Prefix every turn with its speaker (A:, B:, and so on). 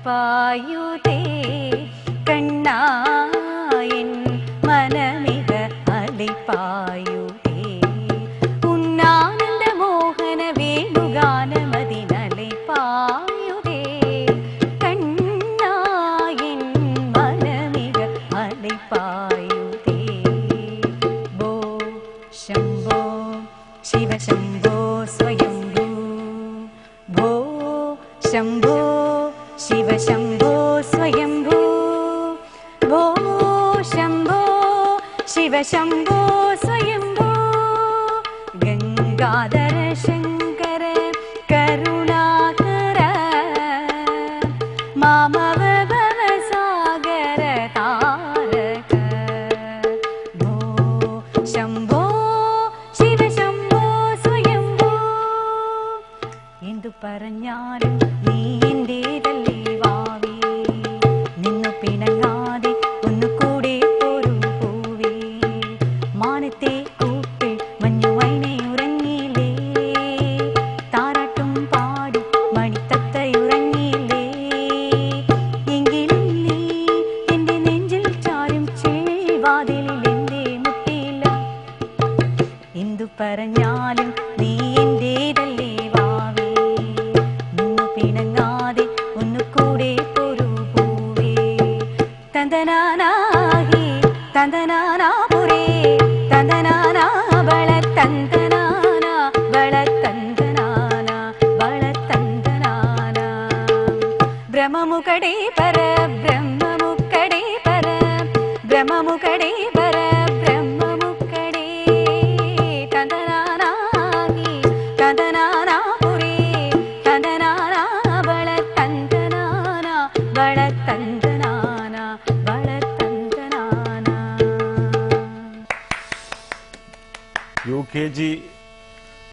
A: പായുതേ കണ്ണായൻ മനമിക അലിപായുതേ ഉന്നാനന്ദ മോഹന വേണുഗാനമതിനലൈ പായുതേ കണ്ണായൻ മനമിക അലിപായുതേ ഭോ ശംഭോ ശിവശംഭോ സ്വയംഭൂ ഭോ ശംഭോ शिवशंभो स्वयंभू भो शंभो शिवशंभो स्वयंभू गंगाधर शंकर करुणाकर मामव भवसागर तारक भो शंभो शिवशंभो स्वयंभू इंदु परञ्ञालुम നീ എന്റേതല്ലേ വാവേ നിന്നു പിണങ്ങാതെ ഒന്നുകൂടെ പോരും പൂവേ മാനത്തെ കൂപ്പിൽ മഞ്ഞുവൈനെ ഉറങ്ങിയില്ലേ താരാട്ടും പാടി മണിത്തത്തയുറങ്ങിയില്ലേ എങ്കിലും നീ എന്റെ നെഞ്ചിൽ ചാരും ചേവാതിലിൽ എന്തേ മുട്ടിയില്ല എന്തു പറഞ്ഞാലും നീ എന്റേതല്ലേ വാവേ പിണങ്ങാതെ ഒന്നുകൂടെ പോരൂ പൂവേ തന്തനാനാഹി തന്തനാനാ പുരേ തന്തനാനാ വള തന്തനാന വള തന്തനാന വള തന്തനാന ബ്രഹ്മമുകടേ പര ബ്രഹ്മമുകടേ പര ബ്രഹ്മമുകടേ